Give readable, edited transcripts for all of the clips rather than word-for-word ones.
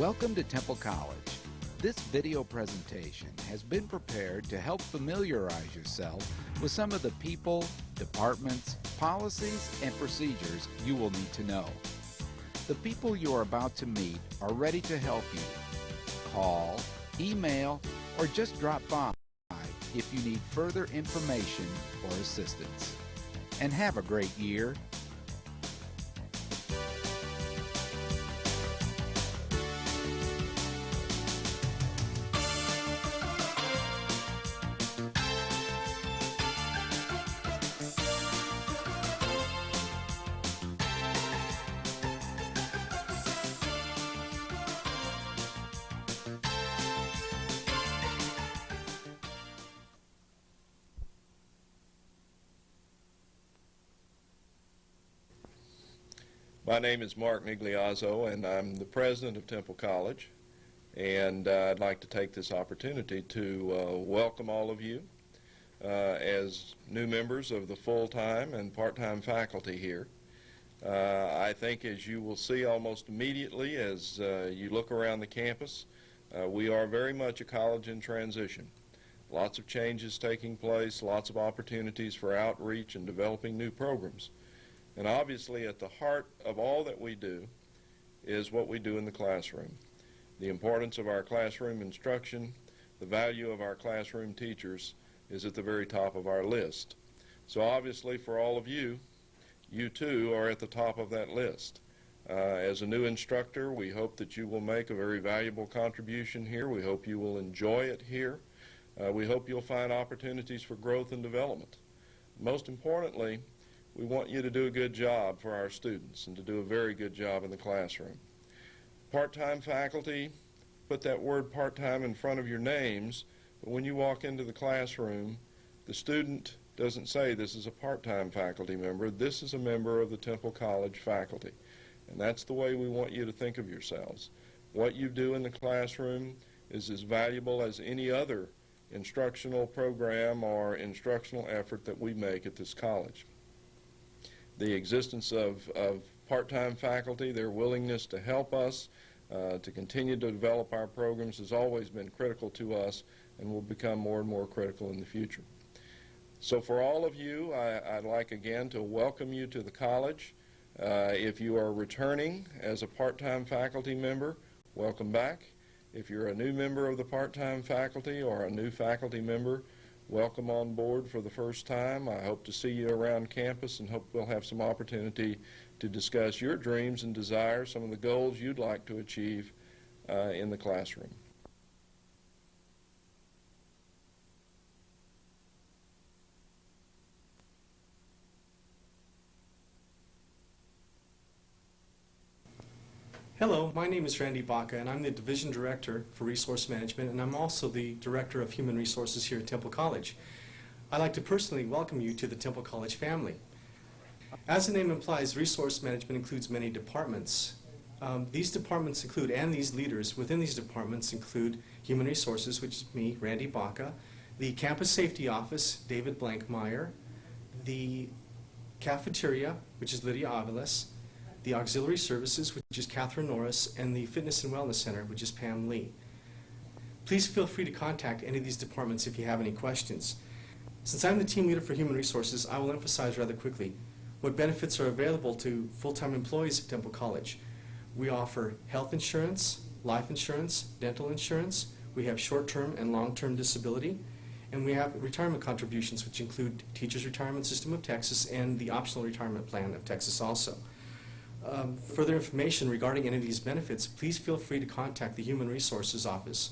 Welcome to Temple College. This video presentation has been prepared to help familiarize yourself with some of the people, departments, policies, and procedures you will need to know. The people you are about to meet are ready to help you. Call, email, or just drop by if you need further information or assistance. And have a great year. My name is Mark Migliazzo, and I'm the president of Temple College. And I'd like to take this opportunity to welcome all of you as new members of the full-time and part-time faculty here. I think, as you will see almost immediately as you look around the campus, we are very much a college in transition. Lots of changes taking place, lots of opportunities for outreach and developing new programs. And obviously at the heart of all that we do is what we do in the classroom. The importance of our classroom instruction, the value of our classroom teachers is at the very top of our list. So obviously for all of you, you too are at the top of that list. As a new instructor, we hope that you will make a very valuable contribution here. We hope you will enjoy it here. We hope you'll find opportunities for growth and development. Most importantly, we want you to do a good job for our students and to do a very good job in the classroom. Part-time faculty, put that word part-time in front of your names, but when you walk into the classroom, the student doesn't say this is a part-time faculty member, this is a member of the Temple College faculty. And that's the way we want you to think of yourselves. What you do in the classroom is as valuable as any other instructional program or instructional effort that we make at this college. The existence of part-time faculty, their willingness to help us, to continue to develop our programs has always been critical to us and will become more and more critical in the future. So for all of you, I'd like again to welcome you to the college. If you are returning as a part-time faculty member, welcome back. If you're a new member of the part-time faculty or a new faculty member, welcome on board for the first time. I hope to see you around campus and hope we'll have some opportunity to discuss your dreams and desires, some of the goals you'd like to achieve in the classroom. Hello, my name is Randy Baca, and I'm the Division Director for Resource Management, and I'm also the Director of Human Resources here at Temple College. I'd like to personally welcome you to the Temple College family. As the name implies, Resource Management includes many departments. These departments include, and these leaders within these departments include Human Resources, which is me, Randy Baca, the Campus Safety Office, David Blankmeyer, the Cafeteria, which is Lydia Aviles, the Auxiliary Services, which is Catherine Norris, and the Fitness and Wellness Center, which is Pam Lee. Please feel free to contact any of these departments if you have any questions. Since I'm the team leader for Human Resources, I will emphasize rather quickly what benefits are available to full-time employees at Temple College. We offer health insurance, life insurance, dental insurance, we have short-term and long-term disability, and we have retirement contributions, which include Teachers Retirement System of Texas and the Optional Retirement Plan of Texas also. Further information regarding any of these benefits, please feel free to contact the Human Resources Office.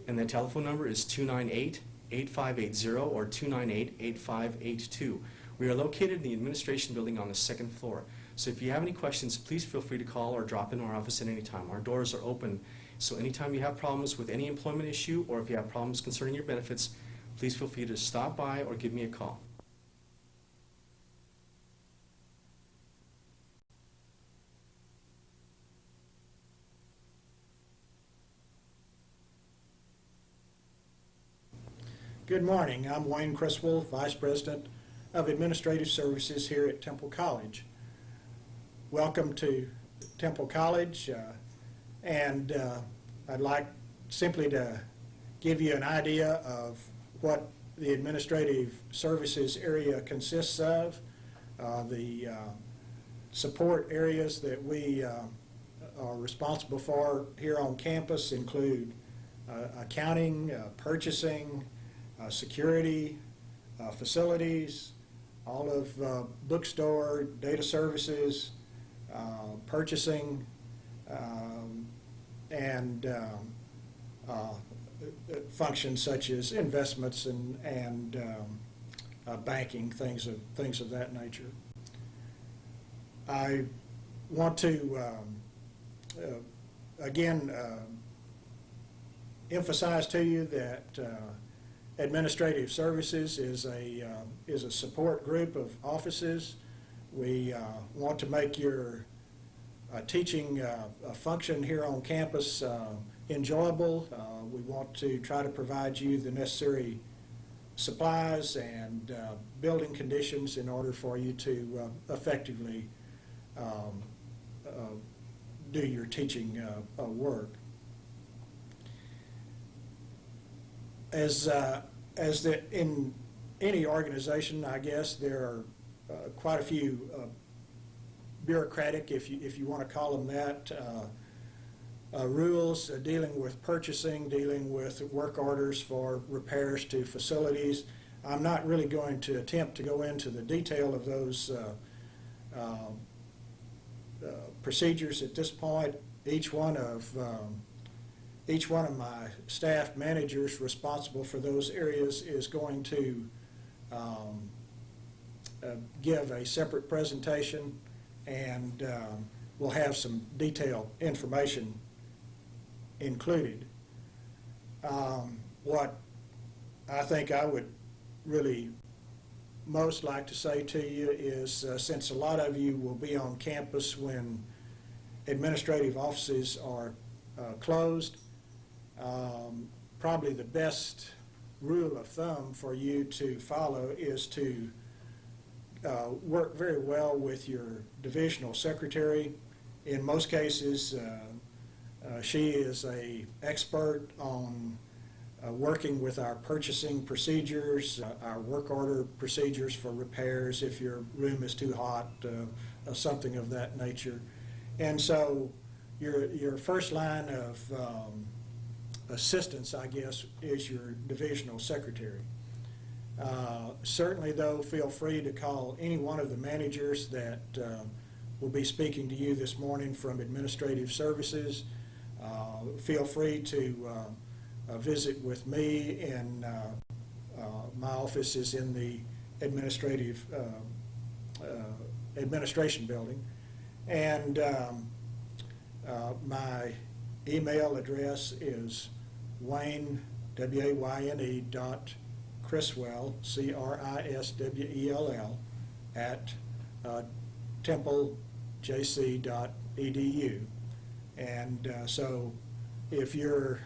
And the telephone number is 298-8580 or 298-8582. We are located in the administration building on the second floor. So if you have any questions, please feel free to call or drop in our office at any time. Our doors are open. So anytime you have problems with any employment issue or if you have problems concerning your benefits, please feel free to stop by or give me a call. Good morning. I'm Wayne Criswell, Vice President of Administrative Services here at Temple College. Welcome to Temple College. And I'd like simply to give you an idea of what the administrative services area consists of. The support areas that we are responsible for here on campus include accounting, purchasing, security, facilities, all of bookstore, data services, purchasing, and functions such as investments and banking, things of that nature. I want to again emphasize to you that administrative services is a support group of offices. We want to make your teaching function here on campus enjoyable. We want to try to provide you the necessary supplies and building conditions in order for you to effectively do your teaching work. In any organization, I guess there are quite a few bureaucratic, if you want to call them that, rules dealing with purchasing, dealing with work orders for repairs to facilities. I'm not really going to attempt to go into the detail of those procedures at this point. Each one of my staff managers responsible for those areas is going to give a separate presentation, and we'll have some detailed information included. What I think I would really most like to say to you is since a lot of you will be on campus when administrative offices are closed, probably the best rule of thumb for you to follow is to work very well with your divisional secretary. In most cases, she is an expert on working with our purchasing procedures, our work order procedures for repairs if your room is too hot, something of that nature. And so your first line of assistance, I guess, is your divisional secretary. Certainly, though, feel free to call any one of the managers that will be speaking to you this morning from administrative services. Feel free to visit with me, and my office is in the administration building. And my email address is Wayne, W-A-Y-N-E, Criswell, C-R-I-S-W-E-L-L, at templejc.edu. And so if you're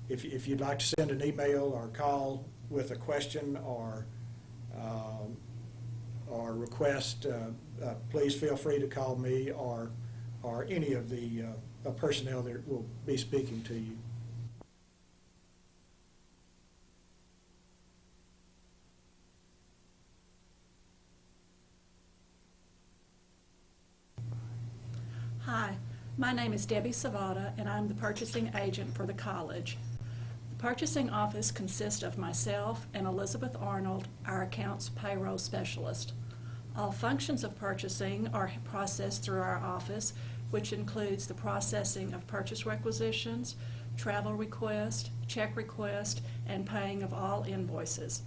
if you'd like to send an email or call with a question or request, please feel free to call me or any of the personnel that will be speaking to you. Hi, my name is Debbie Savada, and I'm the purchasing agent for the college. The purchasing office consists of myself and Elizabeth Arnold, our accounts payroll specialist. All functions of purchasing are processed through our office, which includes the processing of purchase requisitions, travel requests, check requests, and paying of all invoices.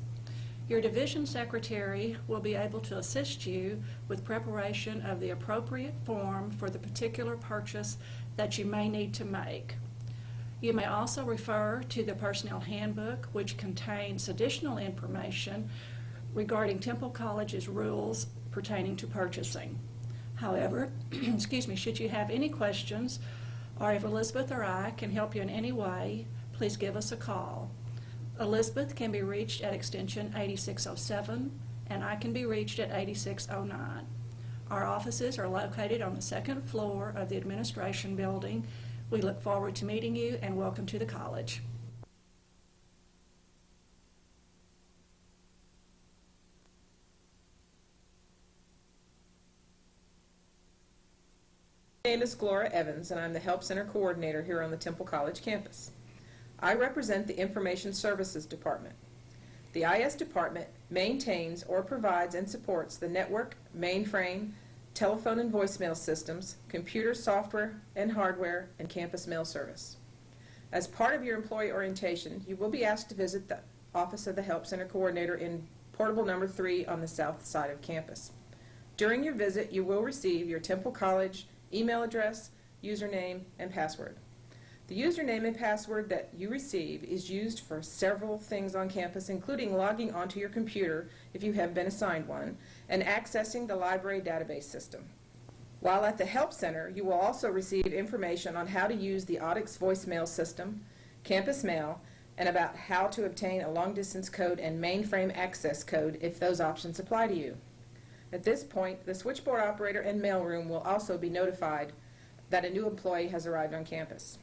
Your division secretary will be able to assist you with preparation of the appropriate form for the particular purchase that you may need to make. You may also refer to the personnel handbook, which contains additional information regarding Temple College's rules pertaining to purchasing. However, excuse me, should you have any questions, or if Elizabeth or I can help you in any way, please give us a call. Elizabeth can be reached at extension 8607, and I can be reached at 8609. Our offices are located on the second floor of the administration building. We look forward to meeting you and welcome to the college. My name is Gloria Evans, and I'm the Help Center Coordinator here on the Temple College campus. I represent the Information Services Department. The IS Department maintains or provides and supports the network, mainframe, telephone and voicemail systems, computer software and hardware, and campus mail service. As part of your employee orientation, you will be asked to visit the office of the Help Center Coordinator in portable number 3 on the south side of campus. During your visit, you will receive your Temple College email address, username, and password. The username and password that you receive is used for several things on campus, including logging onto your computer if you have been assigned one, and accessing the library database system. While at the Help Center, you will also receive information on how to use the Audix voicemail system, campus mail, and about how to obtain a long-distance code and mainframe access code if those options apply to you. At this point, the switchboard operator and mailroom will also be notified that a new employee has arrived on campus.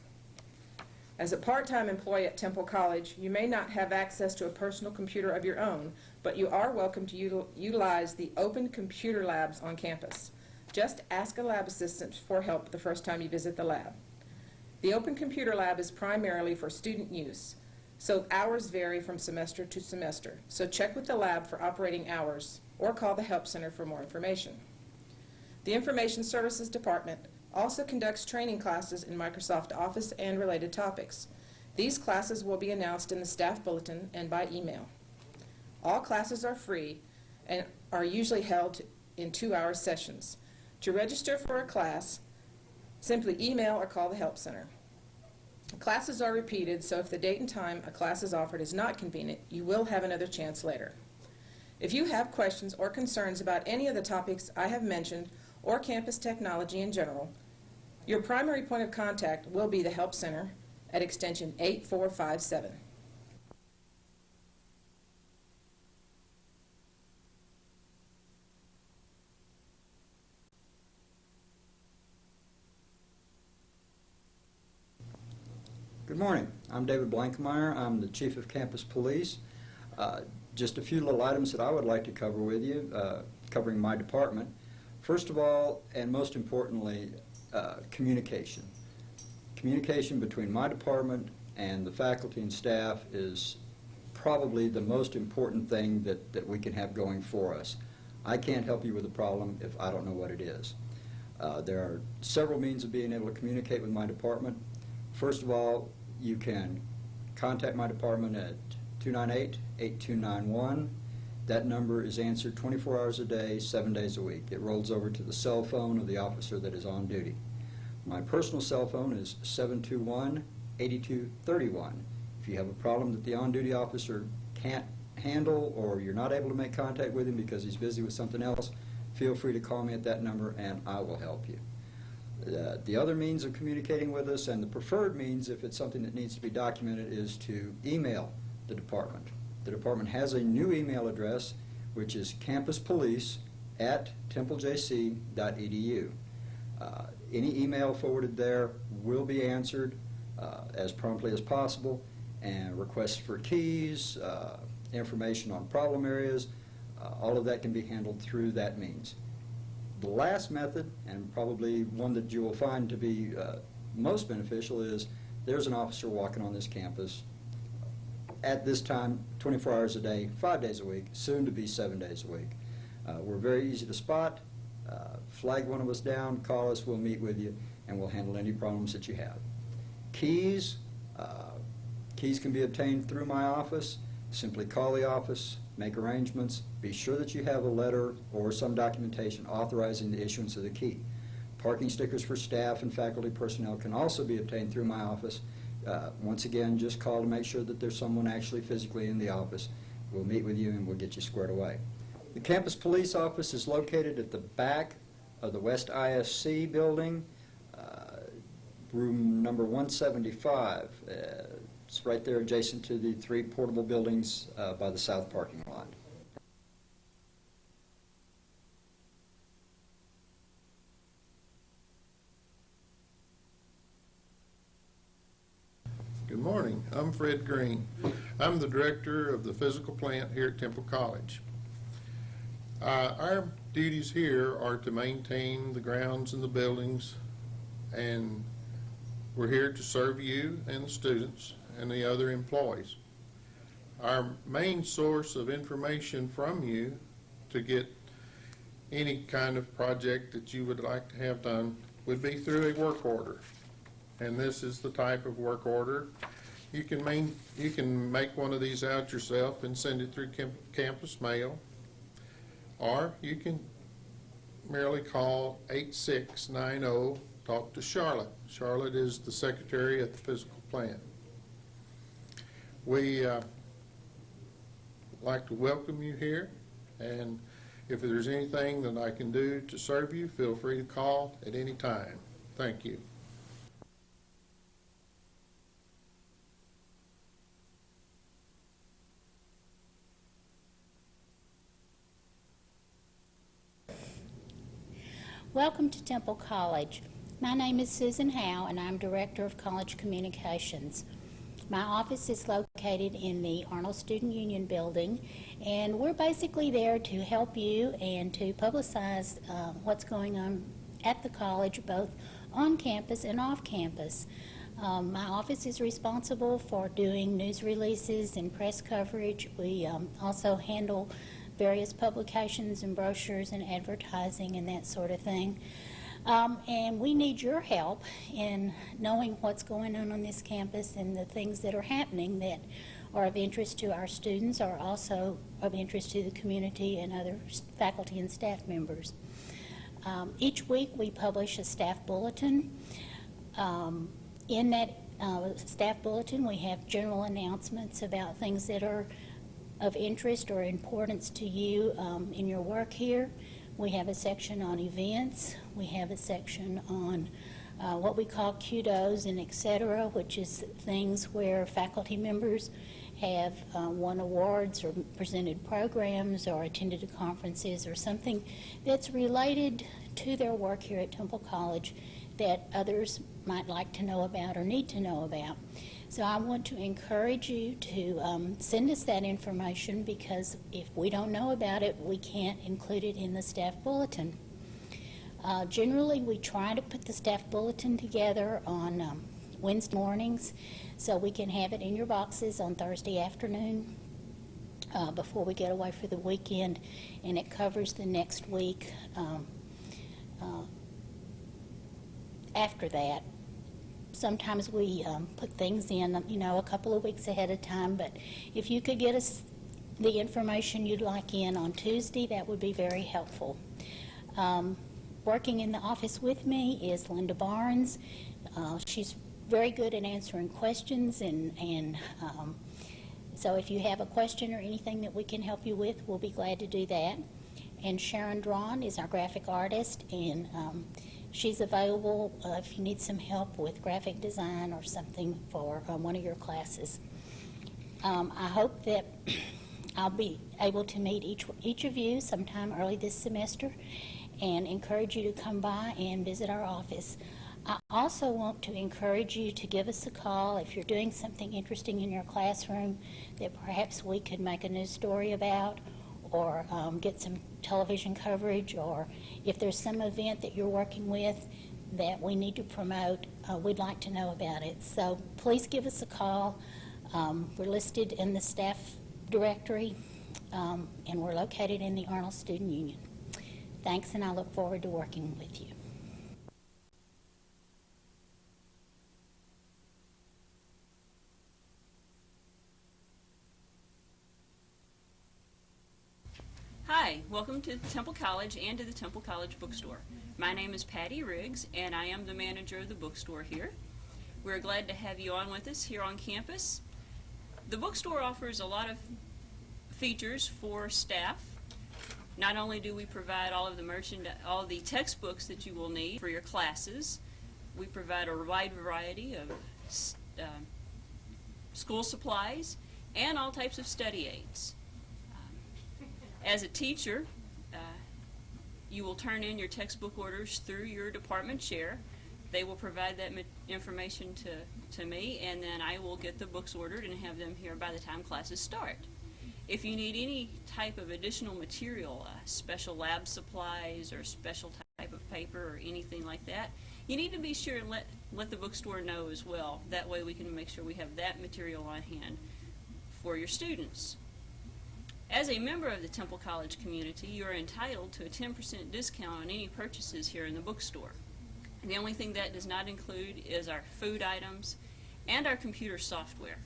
As a part-time employee at Temple College, you may not have access to a personal computer of your own, but you are welcome to utilize the open computer labs on campus. Just ask a lab assistant for help the first time you visit the lab. The open computer lab is primarily for student use, so hours vary from semester to semester. So check with the lab for operating hours or call the Help Center for more information. The Information Services Department also conducts training classes in Microsoft Office and related topics. These classes will be announced in the staff bulletin and by email. All classes are free and are usually held in 2-hour sessions. To register for a class, simply email or call the Help Center. Classes are repeated, so if the date and time a class is offered is not convenient, you will have another chance later. If you have questions or concerns about any of the topics I have mentioned or campus technology in general, your primary point of contact will be the Help Center at extension 8457. Good morning. I'm David Blankemeyer. I'm the Chief of Campus Police. Just a few little items that I would like to cover with you, covering my department. First of all, and most importantly, communication. Communication between my department and the faculty and staff is probably the most important thing that we can have going for us. I can't help you with a problem if I don't know what it is. There are several means of being able to communicate with my department. First of all, you can contact my department at 298-8291. That number is answered 24 hours a day, 7 days a week. It rolls over to the cell phone of the officer that is on duty. My personal cell phone is 721-8231. If you have a problem that the on-duty officer can't handle or you're not able to make contact with him because he's busy with something else, feel free to call me at that number and I will help you. The other means of communicating with us, and the preferred means if it's something that needs to be documented, is to email the department. The department has a new email address, which is campuspolice@templejc.edu. Any email forwarded there will be answered as promptly as possible, and requests for keys, information on problem areas, all of that can be handled through that means. The last method, and probably one that you will find to be most beneficial, is there's an officer walking on this campus at this time, 24 hours a day, 5 days a week, soon to be 7 days a week. We're very easy to spot. Flag one of us down, call us, we'll meet with you, and we'll handle any problems that you have. Keys can be obtained through my office. Simply call the office, make arrangements, be sure that you have a letter or some documentation authorizing the issuance of the key. Parking stickers for staff and faculty personnel can also be obtained through my office. Once again, just call to make sure that there's someone actually physically in the office. We'll meet with you and we'll get you squared away. The campus police office is located at the back of the West ISC building, room number 175. It's right there adjacent to the 3 portable buildings by the south parking lot. I'm Fred Green. I'm the director of the physical plant here at Temple College. Our duties here are to maintain the grounds and the buildings, and we're here to serve you and the students and the other employees. Our main source of information from you to get any kind of project that you would like to have done would be through a work order. And this is the type of work order. You can make one of these out yourself and send it through campus mail, or you can merely call 8690, talk to Charlotte. Charlotte is the secretary at the physical plant. We like to welcome you here, and if there's anything that I can do to serve you, feel free to call at any time. Thank you. Welcome to Temple College. My name is Susan Howe, and I'm Director of College Communications. My office is located in the Arnold Student Union building, and we're basically there to help you and to publicize what's going on at the college, both on campus and off campus. My office is responsible for doing news releases and press coverage. We also handle various publications and brochures and advertising and that sort of thing. And we need your help in knowing what's going on this campus and the things that are happening that are of interest to our students, are also of interest to the community and other faculty and staff members. Each week we publish a staff bulletin. In that staff bulletin we have general announcements about things that are of interest or importance to you in your work here. We have a section on events. We have a section on what we call kudos and etc., which is things where faculty members have won awards or presented programs or attended conferences or something that's related to their work here at Temple College that others might like to know about or need to know about. So I want to encourage you to send us that information, because if we don't know about it, we can't include it in the staff bulletin. Generally, we try to put the staff bulletin together on Wednesday mornings so we can have it in your boxes on Thursday afternoon before we get away for the weekend, and it covers the next week after that. Sometimes we put things in, a couple of weeks ahead of time, but if you could get us the information you'd like in on Tuesday, that would be very helpful. Working in the office with me is Linda Barnes. She's very good at answering questions, and so if you have a question or anything that we can help you with, we'll be glad to do that. And Sharon Drawn is our graphic artist, and she's available if you need some help with graphic design or something for one of your classes. I hope that I'll be able to meet each of you sometime early this semester and encourage you to come by and visit our office. I also want to encourage you to give us a call if you're doing something interesting in your classroom that perhaps we could make a news story about, or get some television coverage, or if there's some event that you're working with that we need to promote, we'd like to know about it. So please give us a call. We're listed in the staff directory, and we're located in the Arnold Student Union. Thanks, and I look forward to working with you. Hi, welcome to Temple College and to the Temple College Bookstore. My name is Patty Riggs, and I am the manager of the bookstore here. We're glad to have you on with us here on campus. The bookstore offers a lot of features for staff. Not only do we provide all of the textbooks that you will need for your classes, we provide a wide variety of school supplies and all types of study aids. As a teacher, you will turn in your textbook orders through your department chair. They will provide that information to me, and then I will get the books ordered and have them here by the time classes start. If you need any type of additional material, special lab supplies or special type of paper or anything like that, you need to be sure and let the bookstore know as well. That way we can make sure we have that material on hand for your students. As a member of the Temple College community, you are entitled to a 10% discount on any purchases here in the bookstore. The only thing that does not include is our food items and our computer software.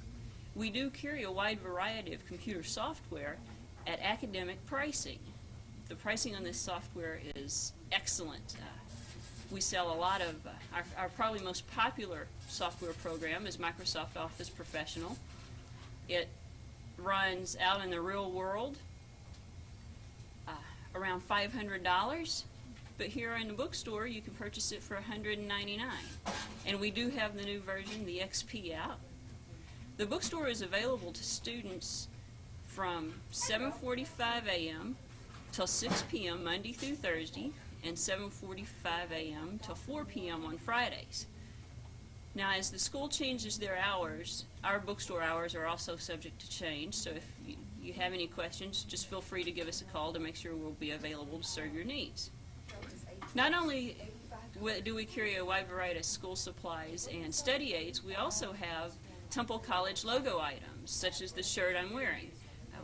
We do carry a wide variety of computer software at academic pricing. The pricing on this software is excellent. We sell a lot of, our probably most popular software program is Microsoft Office Professional. It runs out in the real world around $500. But here in the bookstore, you can purchase it for $199. And we do have the new version, the XP, out. The bookstore is available to students from 7:45 a.m. till 6 p.m. Monday through Thursday, and 7:45 a.m. till 4 p.m. on Fridays. Now, as the school changes their hours, our bookstore hours are also subject to change, so if you have any questions, just feel free to give us a call to make sure we'll be available to serve your needs. Not only do we carry a wide variety of school supplies and study aids, we also have Temple College logo items, such as the shirt I'm wearing.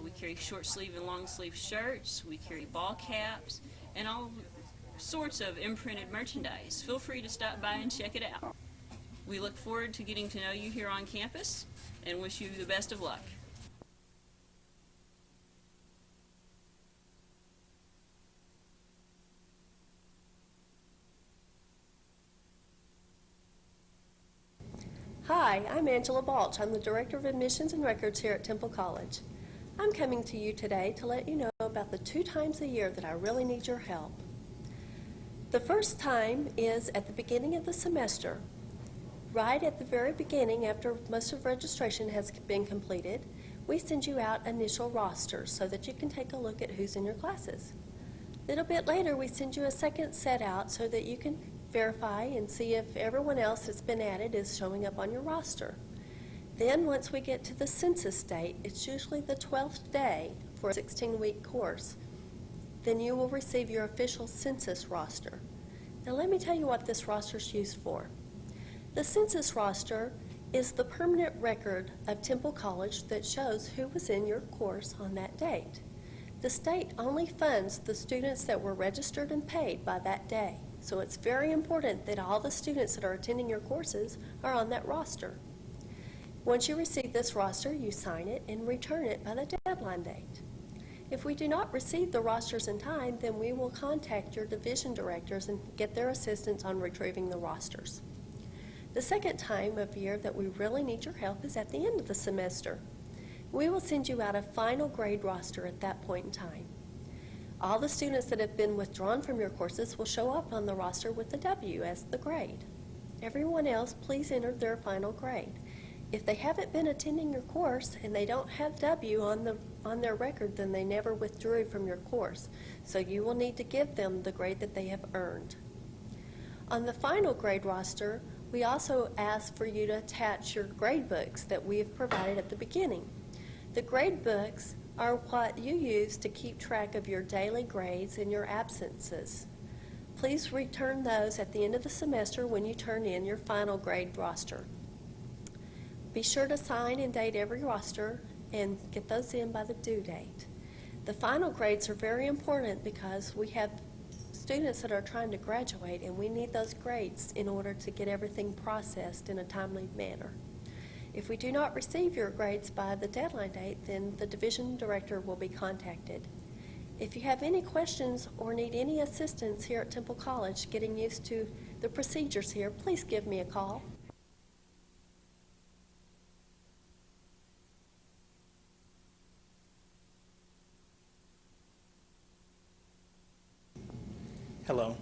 We carry short sleeve and long sleeve shirts, we carry ball caps, and all sorts of imprinted merchandise. Feel free to stop by and check it out. We look forward to getting to know you here on campus and wish you the best of luck. Hi, I'm Angela Balch. I'm the Director of Admissions and Records here at Temple College. I'm coming to you today to let you know about the 2 times a year that I really need your help. The first time is at the beginning of the semester. Right at the very beginning, after most of registration has been completed, we send you out initial rosters so that you can take a look at who's in your classes. A little bit later, we send you a second set out so that you can verify and see if everyone else that's been added is showing up on your roster. Then once we get to the census date, it's usually the 12th day for a 16-week course, then you will receive your official census roster. Now let me tell you what this roster is used for. The census roster is the permanent record of Temple College that shows who was in your course on that date. The state only funds the students that were registered and paid by that day. So it's very important that all the students that are attending your courses are on that roster. Once you receive this roster, you sign it and return it by the deadline date. If we do not receive the rosters in time, then we will contact your division directors and get their assistance on retrieving the rosters. The second time of year that we really need your help is at the end of the semester. We will send you out a final grade roster at that point in time. All the students that have been withdrawn from your courses will show up on the roster with the W as the grade. Everyone else, please enter their final grade. If they haven't been attending your course and they don't have W on their record, then they never withdrew from your course. So you will need to give them the grade that they have earned. On the final grade roster, we also ask for you to attach your grade books that we have provided at the beginning. The grade books are what you use to keep track of your daily grades and your absences. Please return those at the end of the semester when you turn in your final grade roster. Be sure to sign and date every roster and get those in by the due date. The final grades are very important because we have students that are trying to graduate and we need those grades in order to get everything processed in a timely manner. If we do not receive your grades by the deadline date, then the division director will be contacted. If you have any questions or need any assistance here at Temple College getting used to the procedures here, please give me a call. Hello,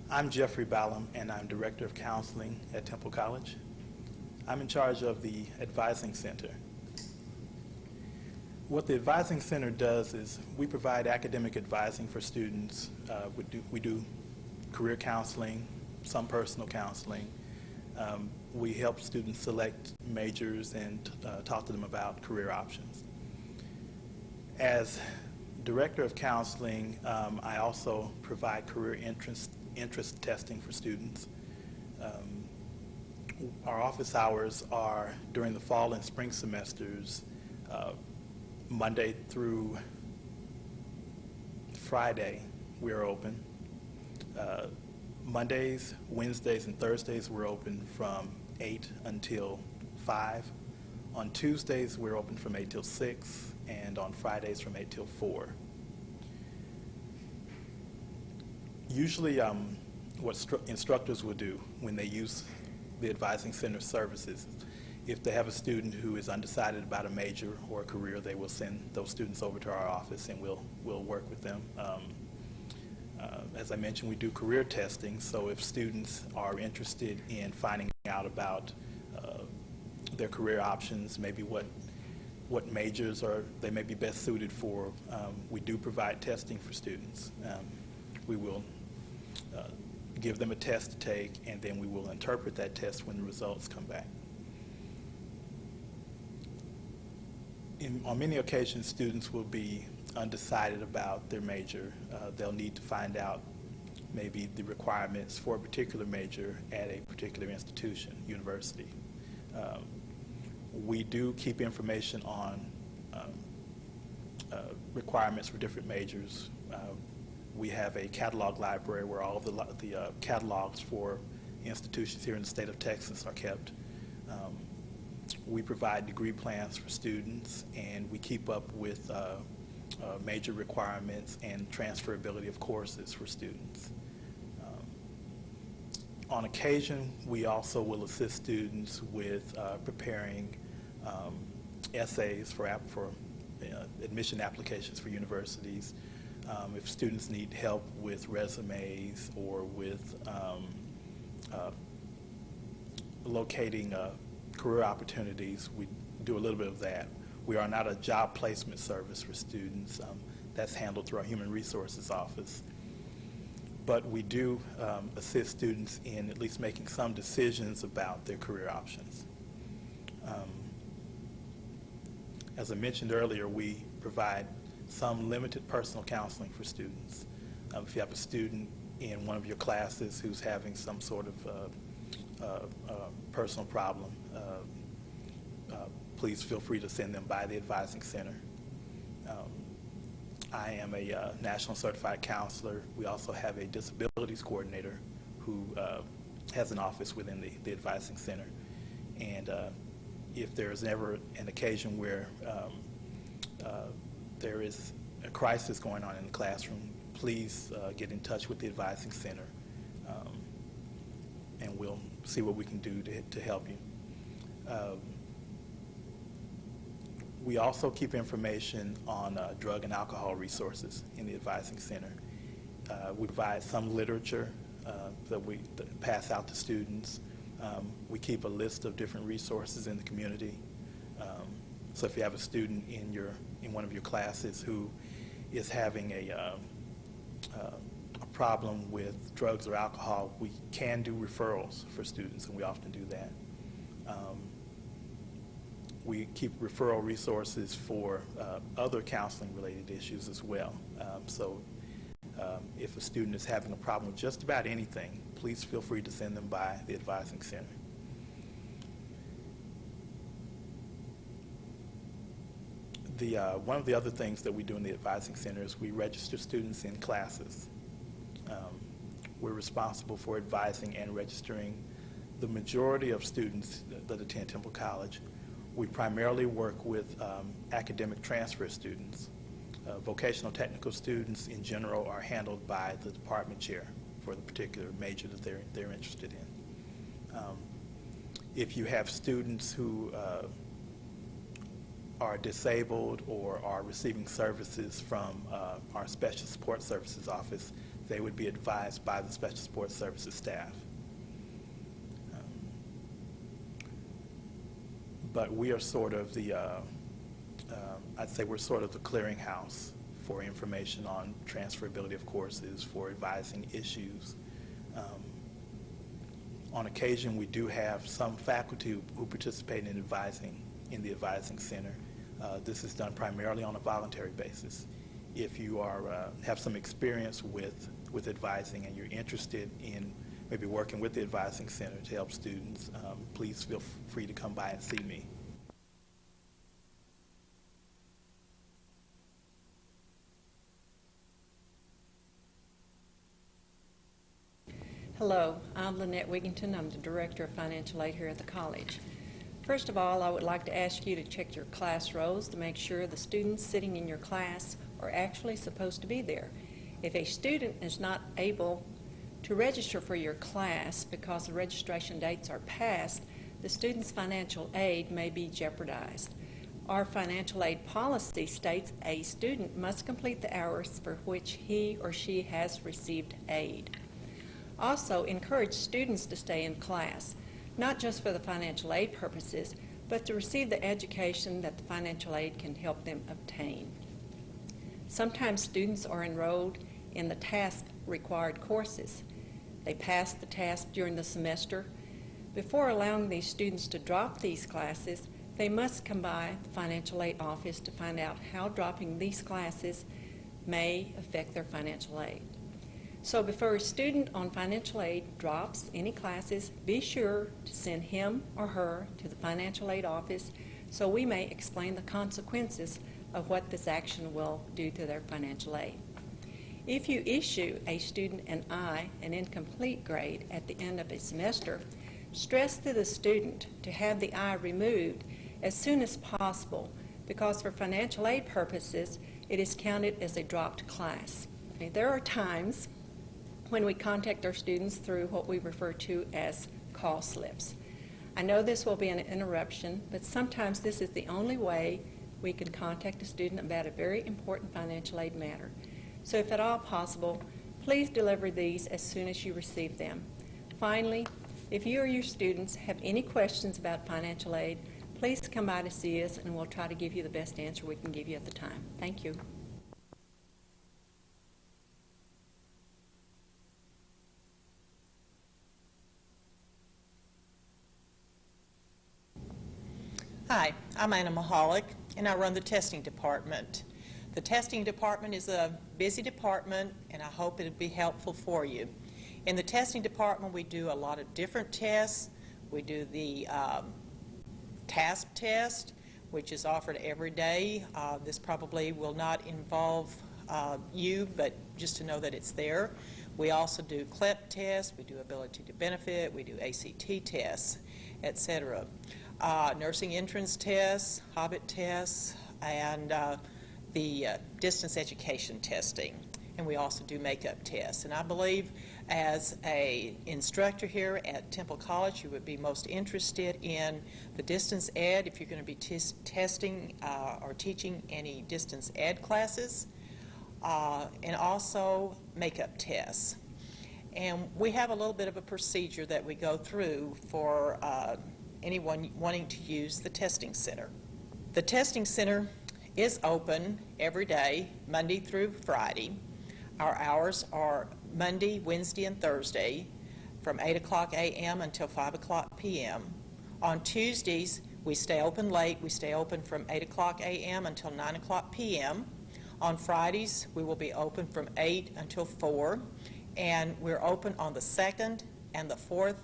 I'm Jeffrey Ballum, and I'm Director of Counseling at Temple College. I'm in charge of the Advising Center. What the Advising Center does is we provide academic advising for students. We do career counseling, some personal counseling. We help students select majors and talk to them about career options. As Director of Counseling, I also provide career interest testing for students. Our office hours are during the fall and spring semesters, Monday through Friday, we're open. Mondays, Wednesdays, and Thursdays, we're open from 8 until 5. On Tuesdays, we're open from 8 till 6, and on Fridays from 8 till 4. Usually, what instructors will do when they use the Advising Center services, if they have a student who is undecided about a major or a career, they will send those students over to our office and we'll work with them. As I mentioned, we do career testing, so if students are interested in finding out about their career options, maybe what majors they may be best suited for, we do provide testing for students. We will give them a test to take, and then we will interpret that test when the results come back. On many occasions, students will be undecided about their major. They'll need to find out maybe the requirements for a particular major at a particular institution, university. We do keep information on requirements for different majors. We have a catalog library where all of the catalogs for institutions here in the state of Texas are kept. We provide degree plans for students, and we keep up with major requirements and transferability of courses for students. On occasion, we also will assist students with preparing essays for admission applications for universities. If students need help with resumes or with locating career opportunities, we do a little bit of that. We are not a job placement service for students. That's handled through our Human Resources office. But we do assist students in at least making some decisions about their career options. As I mentioned earlier, we provide some limited personal counseling for students. If you have a student in one of your classes who's having some sort of personal problem, please feel free to send them by the Advising Center. I am a National Certified Counselor. We also have a Disabilities Coordinator who has an office within the Advising Center. And if there is ever an occasion where there is a crisis going on in the classroom, please get in touch with the Advising Center, and we'll see what we can do to help you. We also keep information on drug and alcohol resources in the Advising Center. We provide some literature that we pass out to students. We keep a list of different resources in the community. So if you have a student in one of your classes who is having a problem with drugs or alcohol, we can do referrals for students, and we often do that. We keep referral resources for other counseling-related issues as well. So if a student is having a problem with just about anything, please feel free to send them by the Advising Center. One of the other things that we do in the Advising Center is we register students in classes. We're responsible for advising and registering the majority of students that attend Temple College. We primarily work with academic transfer students. Vocational technical students in general are handled by the department chair for the particular major that they're interested in. If you have students who are disabled or are receiving services from our Special Support Services office, they would be advised by the Special Support Services staff. But we are sort of I'd say we're sort of the clearinghouse for information on transferability of courses, for advising issues. On occasion, we do have some faculty who participate in advising in the Advising Center. This is done primarily on a voluntary basis. If you have some experience with advising and you're interested in maybe working with the Advising Center to help students, please feel free to come by and see me. Hello, I'm Lynette Wigington. I'm the Director of Financial Aid here at the college. First of all, I would like to ask you to check your class rolls to make sure the students sitting in your class are actually supposed to be there. If a student is not able to register for your class because the registration dates are past, the student's financial aid may be jeopardized. Our financial aid policy states a student must complete the hours for which he or she has received aid. Also, encourage students to stay in class, not just for the financial aid purposes, but to receive the education that the financial aid can help them obtain. Sometimes students are enrolled in the task-required courses. They pass the task during the semester. Before allowing these students to drop these classes, they must come by the financial aid office to find out how dropping these classes may affect their financial aid. So before a student on financial aid drops any classes, be sure to send him or her to the financial aid office so we may explain the consequences of what this action will do to their financial aid. If you issue a student an incomplete grade at the end of a semester, stress to the student to have the I removed as soon as possible because for financial aid purposes, it is counted as a dropped class. There are times when we contact our students through what we refer to as call slips. I know this will be an interruption, but sometimes this is the only way we can contact a student about a very important financial aid matter. So if at all possible, please deliver these as soon as you receive them. Finally, if you or your students have any questions about financial aid, please come by to see us and we'll try to give you the best answer we can give you at the time. Thank you. Hi, I'm Anna Mahalik, and I run the testing department. The testing department is a busy department, and I hope it'll be helpful for you. In the testing department, we do a lot of different tests. We do the TASP test, which is offered every day. This probably will not involve you, but just to know that it's there. We also do CLEP tests, we do ability to benefit, we do ACT tests, etc. Nursing entrance tests, Hobbit tests, and the distance education testing. And we also do makeup tests. And I believe as an instructor here at Temple College, you would be most interested in the distance ed if you're going to be testing or teaching any distance ed classes, and also makeup tests. And we have a little bit of a procedure that we go through for anyone wanting to use the testing center. The testing center is open every day, Monday through Friday. Our hours are Monday, Wednesday, and Thursday from 8 o'clock a.m. until 5 o'clock p.m. On Tuesdays, we stay open late. We stay open from 8 o'clock a.m. until 9 o'clock p.m. On Fridays, we will be open from 8 until 4, and we're open on the second and the fourth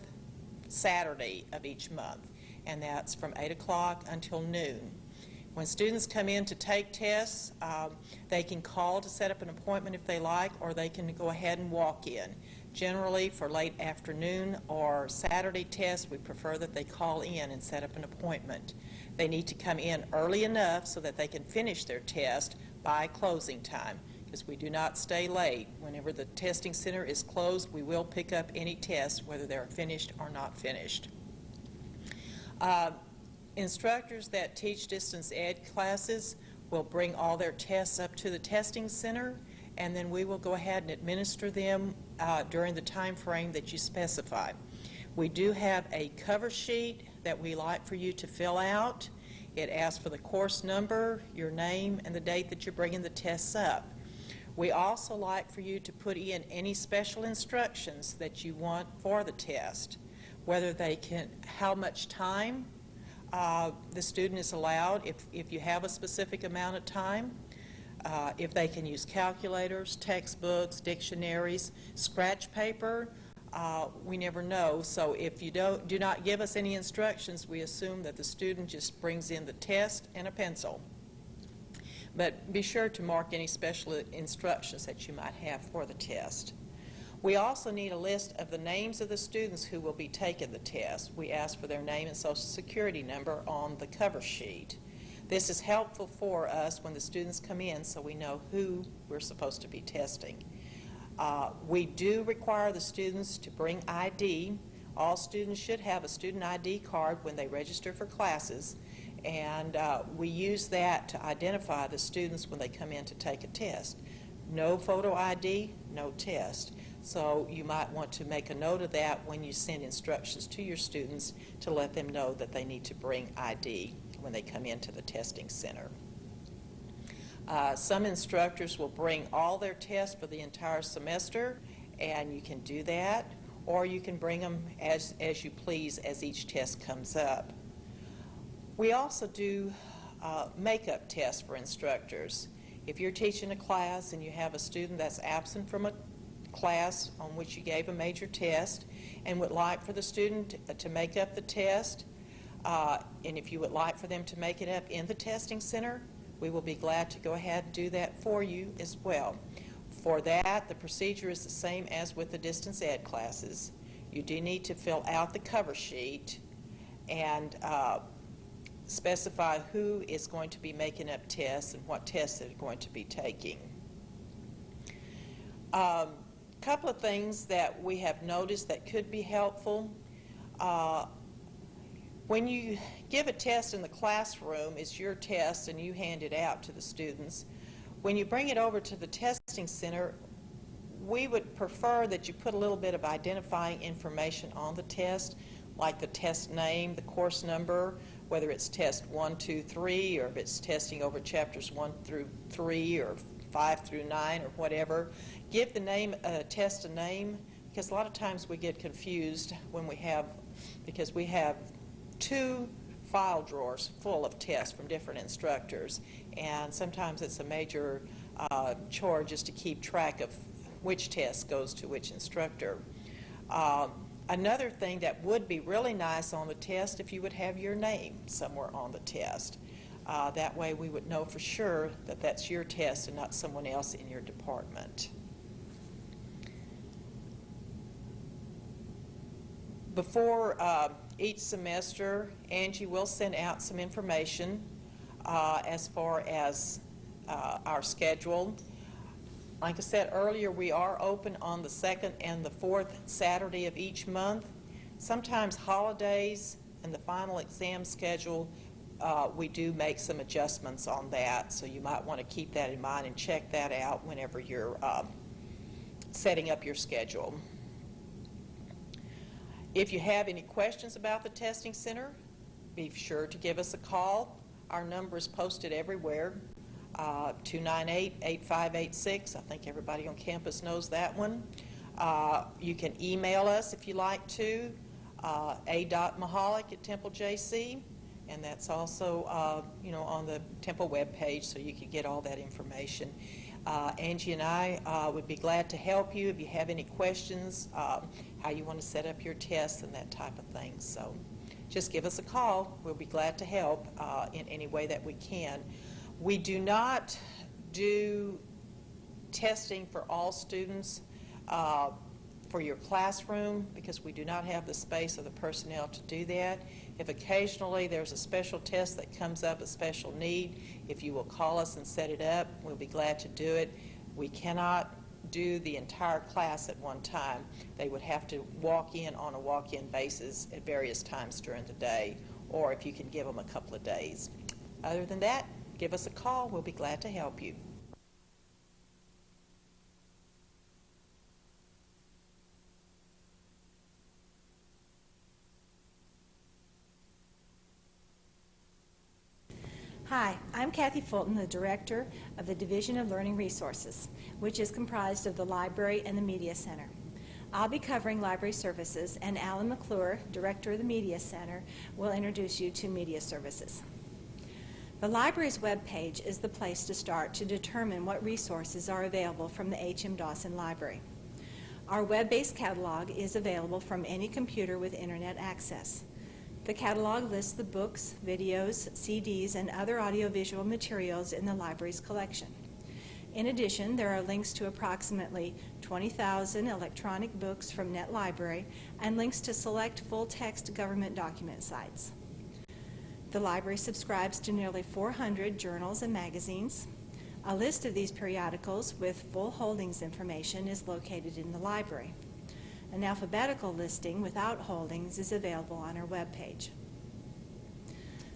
Saturday of each month, and that's from 8 o'clock until noon. When students come in to take tests, they can call to set up an appointment if they like, or they can go ahead and walk in. Generally, for late afternoon or Saturday tests, we prefer that they call in and set up an appointment. They need to come in early enough so that they can finish their test by closing time, because we do not stay late. Whenever the testing center is closed, we will pick up any tests, whether they're finished or not finished. Instructors that teach distance ed classes will bring all their tests up to the testing center, and then we will go ahead and administer them during the time frame that you specify. We do have a cover sheet that we like for you to fill out. It asks for the course number, your name, and the date that you're bringing the tests up. We also like for you to put in any special instructions that you want for the test. how much time the student is allowed, if you have a specific amount of time, if they can use calculators, textbooks, dictionaries, scratch paper. We never know. So if you do not give us any instructions, we assume that the student just brings in the test and a pencil. But be sure to mark any special instructions that you might have for the test. We also need a list of the names of the students who will be taking the test. We ask for their name and social security number on the cover sheet. This is helpful for us when the students come in so we know who we're supposed to be testing. We do require the students to bring ID. All students should have a student ID card when they register for classes, and we use that to identify the students when they come in to take a test. No photo ID, no test. So you might want to make a note of that when you send instructions to your students to let them know that they need to bring ID when they come into the testing center. Some instructors will bring all their tests for the entire semester, and you can do that, or you can bring them as you please as each test comes up. We also do makeup tests for instructors. If you're teaching a class and you have a student that's absent from a class on which you gave a major test and would like for the student to make up the test, and if you would like for them to make it up in the testing center, we will be glad to go ahead and do that for you as well. For that, the procedure is the same as with the distance ed classes. You do need to fill out the cover sheet and specify who is going to be making up tests and what tests they're going to be taking. Couple of things that we have noticed that could be helpful. When you give a test in the classroom, it's your test and you hand it out to the students. When you bring it over to the testing center, we would prefer that you put a little bit of identifying information on the test, like the test name, the course number, whether it's test 1, 2, 3, or if it's testing over chapters 1 through 3 or 5 through 9 or whatever. Give the test a name, because a lot of times we get confused when because we have 2 file drawers full of tests from different instructors, and sometimes it's a major chore just to keep track of which test goes to which instructor. Another thing that would be really nice on the test if you would have your name somewhere on the test. That way we would know for sure that that's your test and not someone else in your department. Before each semester, Angie will send out some information as far as our schedule. Like I said earlier, we are open on the 2nd and the 4th Saturday of each month. Sometimes holidays and the final exam schedule, we do make some adjustments on that, so you might want to keep that in mind and check that out whenever you're setting up your schedule. If you have any questions about the testing center, be sure to give us a call. Our number is posted everywhere, 298-8586. I think everybody on campus knows that one. You can email us if you like to, a.mahalik@TempleJC, and that's also on the Temple webpage, so you can get all that information. Angie and I would be glad to help you if you have any questions, how you want to set up your tests and that type of thing. So just give us a call. We'll be glad to help in any way that we can. We do not do testing for all students for your classroom because we do not have the space or the personnel to do that. If occasionally there's a special test that comes up, a special need, if you will call us and set it up, we'll be glad to do it. We cannot do the entire class at one time. They would have to walk in on a walk-in basis at various times during the day, or if you can give them a couple of days. Other than that, give us a call. We'll be glad to help you. Hi, I'm Kathy Fulton, the Director of the Division of Learning Resources, which is comprised of the Library and the Media Center. I'll be covering library services, and Alan McClure, Director of the Media Center, will introduce you to media services. The library's webpage is the place to start to determine what resources are available from the H.M. Dawson Library. Our web-based catalog is available from any computer with internet access. The catalog lists the books, videos, CDs, and other audiovisual materials in the library's collection. In addition, there are links to approximately 20,000 electronic books from NetLibrary and links to select full-text government document sites. The library subscribes to nearly 400 journals and magazines. A list of these periodicals with full holdings information is located in the library. An alphabetical listing without holdings is available on our webpage.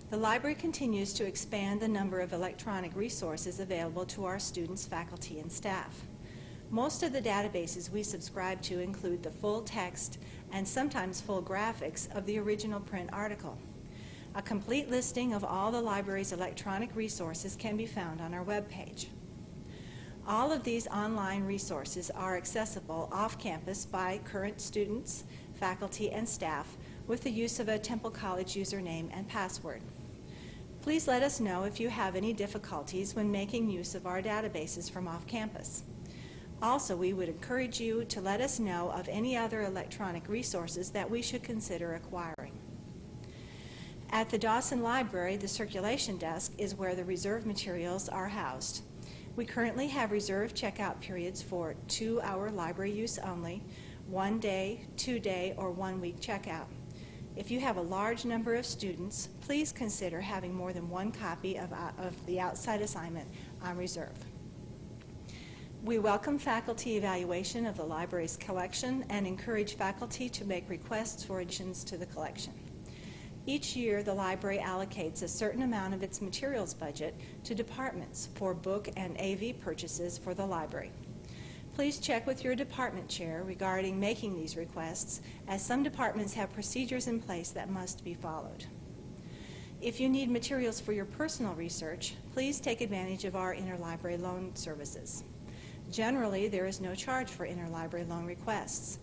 The library continues to expand the number of electronic resources available to our students, faculty, and staff. Most of the databases we subscribe to include the full text and sometimes full graphics of the original print article. A complete listing of all the library's electronic resources can be found on our webpage. All of these online resources are accessible off-campus by current students, faculty, and staff with the use of a Temple College username and password. Please let us know if you have any difficulties when making use of our databases from off-campus. Also, we would encourage you to let us know of any other electronic resources that we should consider acquiring. At the Dawson Library, the circulation desk is where the reserve materials are housed. We currently have reserved checkout periods for 2-hour library use only, 1-day, 2-day, or 1-week checkout. If you have a large number of students, please consider having more than one copy of the outside assignment on reserve. We welcome faculty evaluation of the library's collection and encourage faculty to make requests for additions to the collection. Each year, the library allocates a certain amount of its materials budget to departments for book and AV purchases for the library. Please check with your department chair regarding making these requests, as some departments have procedures in place that must be followed. If you need materials for your personal research, please take advantage of our interlibrary loan services. Generally, there is no charge for interlibrary loan requests.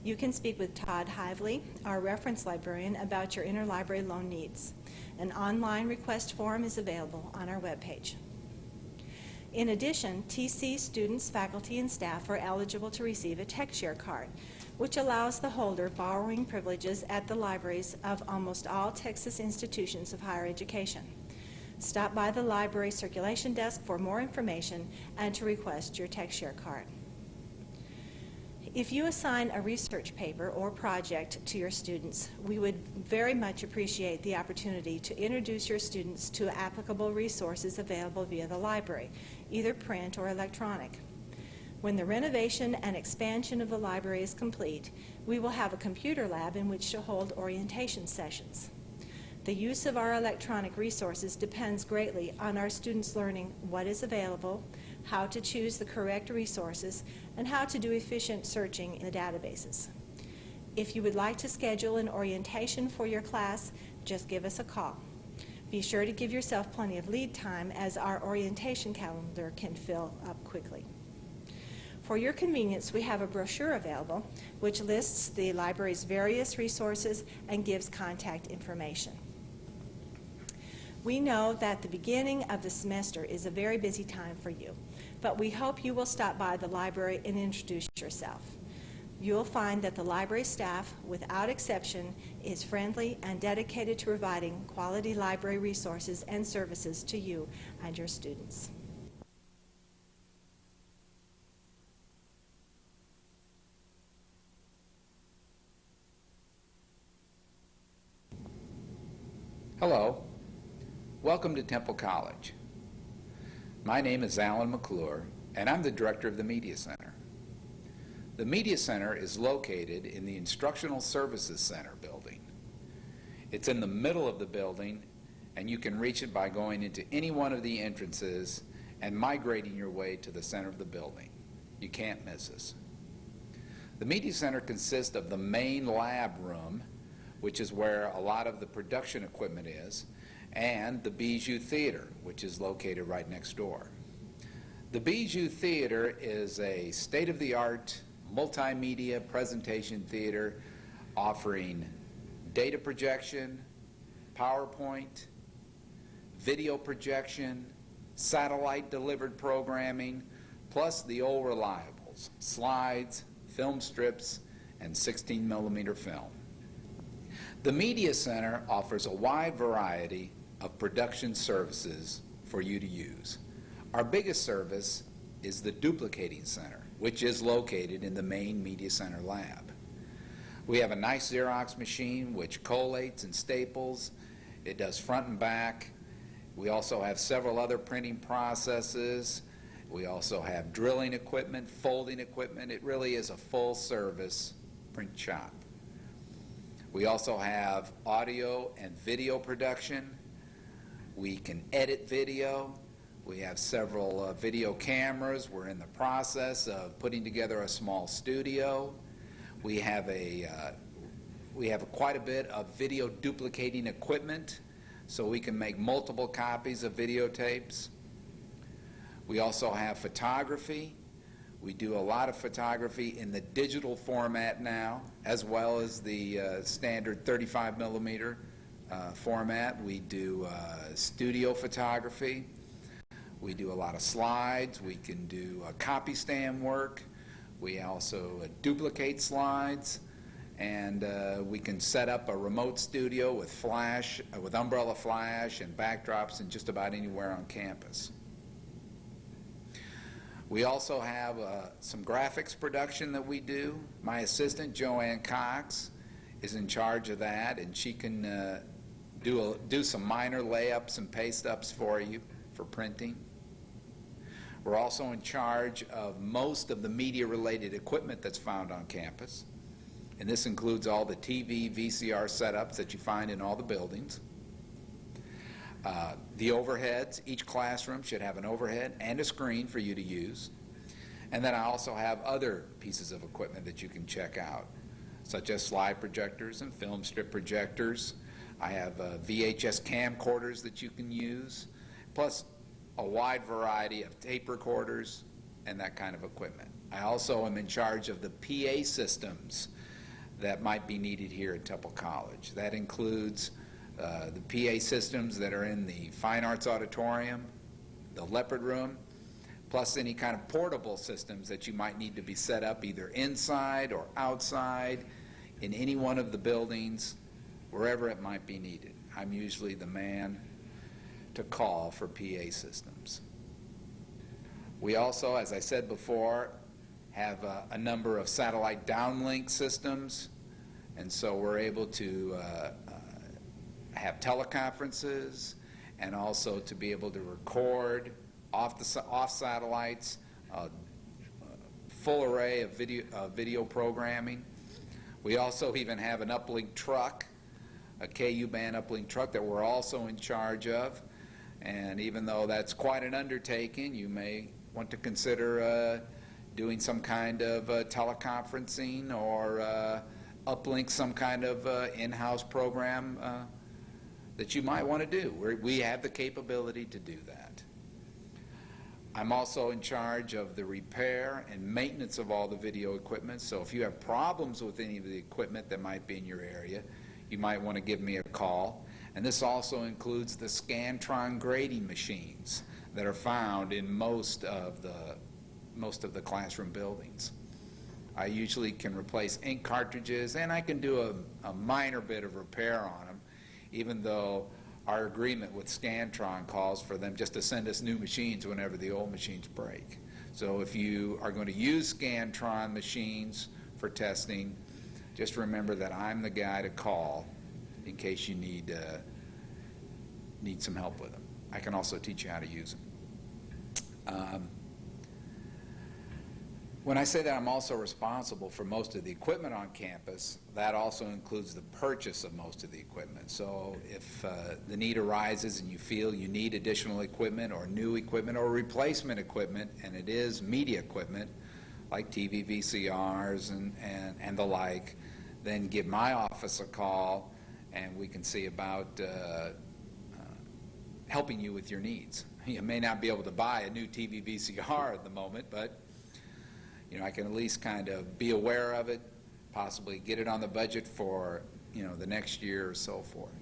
You can speak with Todd Hively, our reference librarian, about your interlibrary loan needs. An online request form is available on our webpage. In addition, TC students, faculty, and staff are eligible to receive a TechShare card, which allows the holder borrowing privileges at the libraries of almost all Texas institutions of higher education. Stop by the library circulation desk for more information and to request your TechShare card. If you assign a research paper or project to your students, we would very much appreciate the opportunity to introduce your students to applicable resources available via the library, either print or electronic. When the renovation and expansion of the library is complete, we will have a computer lab in which to hold orientation sessions. The use of our electronic resources depends greatly on our students learning what is available, how to choose the correct resources, and how to do efficient searching in the databases. If you would like to schedule an orientation for your class, just give us a call. Be sure to give yourself plenty of lead time, as our orientation calendar can fill up quickly. For your convenience, we have a brochure available which lists the library's various resources and gives contact information. We know that the beginning of the semester is a very busy time for you, but we hope you will stop by the library and introduce yourself. You'll find that the library staff, without exception, is friendly and dedicated to providing quality library resources and services to you and your students. Hello. Welcome to Temple College. My name is Alan McClure, and I'm the director of the Media Center. The Media Center is located in the Instructional Services Center building. It's in the middle of the building, and you can reach it by going into any one of the entrances and migrating your way to the center of the building. You can't miss us. The Media Center consists of the main lab room, which is where a lot of the production equipment is, and the Bijou Theater, which is located right next door. The Bijou Theater is a state-of-the-art multimedia presentation theater offering data projection, PowerPoint, video projection, satellite-delivered programming, plus the old reliables, slides, film strips, and 16mm film. The Media Center offers a wide variety of production services for you to use. Our biggest service is the Duplicating Center, which is located in the main Media Center lab. We have a nice Xerox machine which collates and staples. It does front and back. We also have several other printing processes. We also have drilling equipment, folding equipment. It really is a full-service print shop. We also have audio and video production. We can edit video. We have several video cameras. We're in the process of putting together a small studio. We have quite a bit of video duplicating equipment, so we can make multiple copies of videotapes. We also have photography. We do a lot of photography in the digital format now, as well as the standard 35mm format. We do studio photography. We do a lot of slides. We can do copy stand work. We also duplicate slides. And we can set up a remote studio with flash, with umbrella flash and backdrops in just about anywhere on campus. We also have some graphics production that we do. My assistant, Joanne Cox, is in charge of that, and she can do some minor layups and paste-ups for you for printing. We're also in charge of most of the media-related equipment that's found on campus. And this includes all the TV, VCR setups that you find in all the buildings. The overheads, each classroom should have an overhead and a screen for you to use. And then I also have other pieces of equipment that you can check out, such as slide projectors and film strip projectors. I have VHS camcorders that you can use, plus a wide variety of tape recorders and that kind of equipment. I also am in charge of the PA systems that might be needed here at Temple College. That includes the PA systems that are in the Fine Arts Auditorium, the Leopard Room, plus any kind of portable systems that you might need to be set up either inside or outside in any one of the buildings, wherever it might be needed. I'm usually the man to call for PA systems. We also, as I said before, have a number of satellite downlink systems, and so we're able to have teleconferences and also to be able to record off satellites, full array of video programming. We also even have an uplink truck, a KU band uplink truck that we're also in charge of, and even though that's quite an undertaking, you may want to consider doing some kind of teleconferencing or uplink some kind of in-house program that you might want to do. We have the capability to do that. I'm also in charge of the repair and maintenance of all the video equipment, so if you have problems with any of the equipment that might be in your area, you might want to give me a call. And this also includes the Scantron grading machines that are found in most of the classroom buildings. I usually can replace ink cartridges, and I can do a minor bit of repair on them, even though our agreement with Scantron calls for them just to send us new machines whenever the old machines break. So if you are going to use Scantron machines for testing, just remember that I'm the guy to call in case you need some help with them. I can also teach you how to use them. When I say that I'm also responsible for most of the equipment on campus, that also includes the purchase of most of the equipment. So if the need arises and you feel you need additional equipment or new equipment or replacement equipment, and it is media equipment like TV VCRs and the like, then give my office a call and we can see about helping you with your needs. You may not be able to buy a new TV VCR at the moment, but I can at least kind of be aware of it, possibly get it on the budget for, the next year or so forth.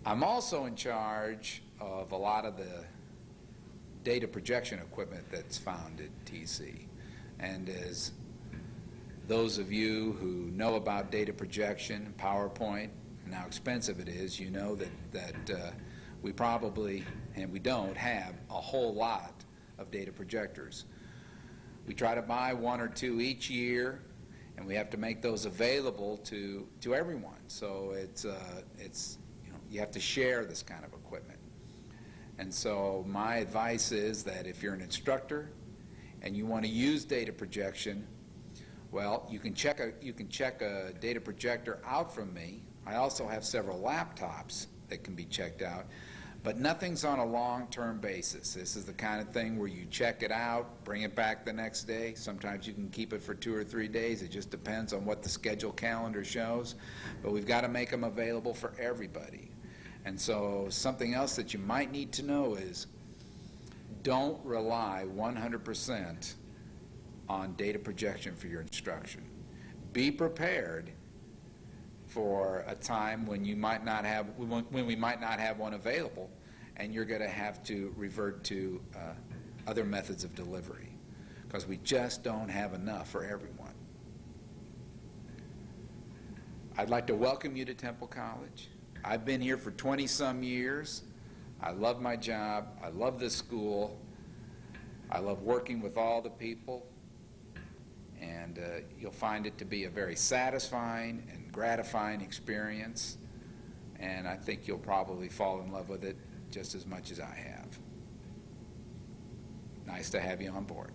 I'm also in charge of a lot of the data projection equipment that's found at TC. And as those of you who know about data projection, PowerPoint, and how expensive it is, you know that we probably, and we don't, have a whole lot of data projectors. We try to buy 1 or 2 each year, and we have to make those available to everyone. So it's you have to share this kind of equipment. And so my advice is that if you're an instructor and you want to use data projection, well, you can check a data projector out from me. I also have several laptops that can be checked out, but nothing's on a long-term basis. This is the kind of thing where you check it out, bring it back the next day. Sometimes you can keep it for 2 or 3 days. It just depends on what the schedule calendar shows. But we've got to make them available for everybody. And so something else that you might need to know is don't rely 100% on data projection for your instruction. Be prepared for a time when you might not have, when we might not have one available, and you're going to have to revert to other methods of delivery, because we just don't have enough for everyone. I'd like to welcome you to Temple College. I've been here for 20-some years. I love my job. I love this school. I love working with all the people. And you'll find it to be a very satisfying and gratifying experience. And I think you'll probably fall in love with it just as much as I have. Nice to have you on board.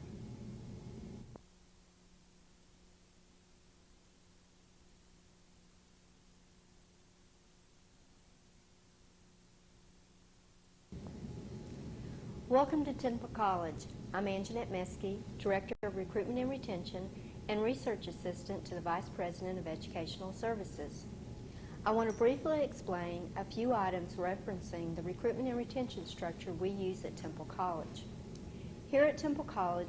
Welcome to Temple College. I'm Anjanette Meskey, Director of Recruitment and Retention and Research Assistant to the Vice President of Educational Services. I want to briefly explain a few items referencing the recruitment and retention structure we use at Temple College. Here at Temple College,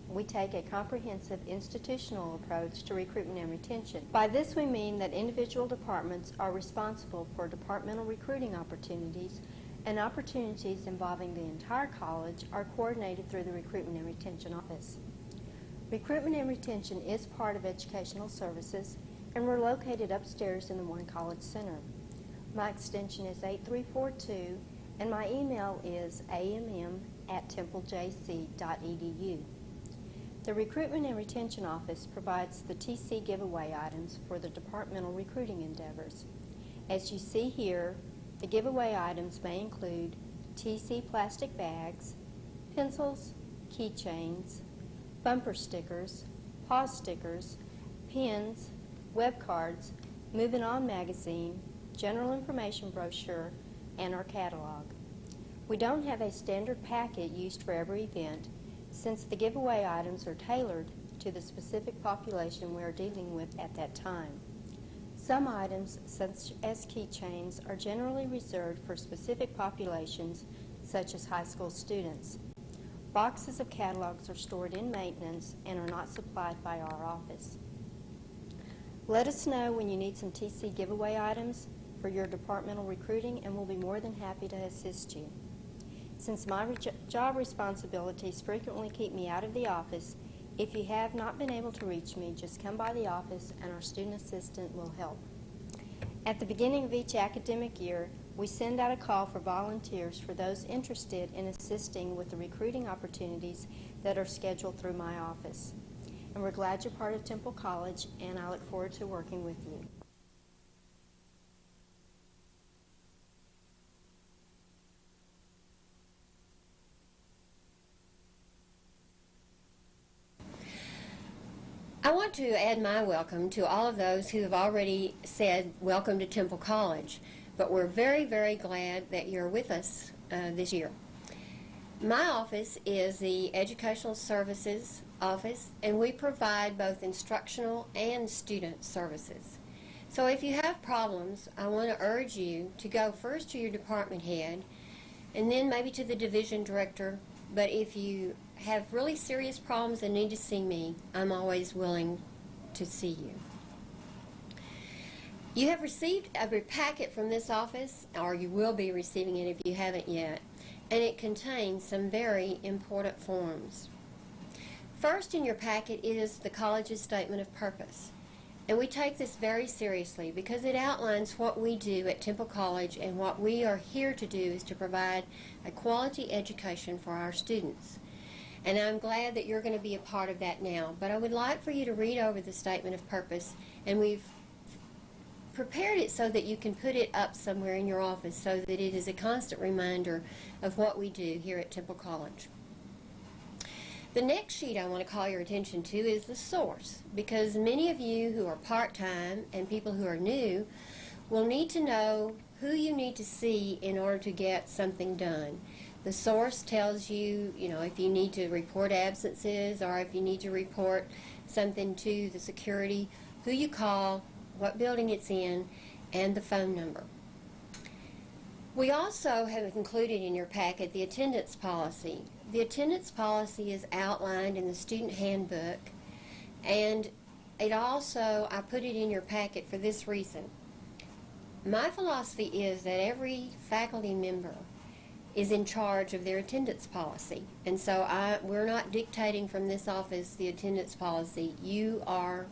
we take a comprehensive institutional approach to recruitment and retention. By this we mean that individual departments are responsible for departmental recruiting opportunities, and opportunities involving the entire college are coordinated through the Recruitment and Retention Office. Recruitment and retention is part of Educational Services, and we're located upstairs in the One College Center. My extension is 8342, and my email is amm@templejc.edu. The Recruitment and Retention Office provides the TC giveaway items for the departmental recruiting endeavors. As you see here, the giveaway items may include TC plastic bags, pencils, keychains, bumper stickers, pause stickers, pins, web cards, Moving On magazine, general information brochure, and our catalog. We don't have a standard packet used for every event, since the giveaway items are tailored to the specific population we are dealing with at that time. Some items, such as keychains, are generally reserved for specific populations, such as high school students. Boxes of catalogs are stored in maintenance and are not supplied by our office. Let us know when you need some TC giveaway items for your departmental recruiting, and we'll be more than happy to assist you. Since my job responsibilities frequently keep me out of the office, if you have not been able to reach me, just come by the office and our student assistant will help. At the beginning of each academic year, we send out a call for volunteers for those interested in assisting with the recruiting opportunities that are scheduled through my office. And we're glad you're part of Temple College, and I look forward to working with you. I want to add my welcome to all of those who have already said welcome to Temple College, but we're very, very glad that you're with us this year. My office is the Educational Services Office, and we provide both instructional and student services. So if you have problems, I want to urge you to go first to your department head and then maybe to the division director. But if you have really serious problems and need to see me, I'm always willing to see you. You have received a packet from this office, or you will be receiving it if you haven't yet, and it contains some very important forms. First in your packet is the college's statement of purpose. And we take this very seriously because it outlines what we do at Temple College, and what we are here to do is to provide a quality education for our students. And I'm glad that you're going to be a part of that now. But I would like for you to read over the statement of purpose, and we've prepared it so that you can put it up somewhere in your office so that it is a constant reminder of what we do here at Temple College. The next sheet I want to call your attention to is the source, because many of you who are part-time and people who are new will need to know who you need to see in order to get something done. The source tells you, if you need to report absences or if you need to report something to the security, who you call, what building it's in, and the phone number. We also have included in your packet the attendance policy. The attendance policy is outlined in the student handbook, and it also, I put it in your packet for this reason. My philosophy is that every faculty member is in charge of their attendance policy, and so we're not dictating from this office the attendance policy. You are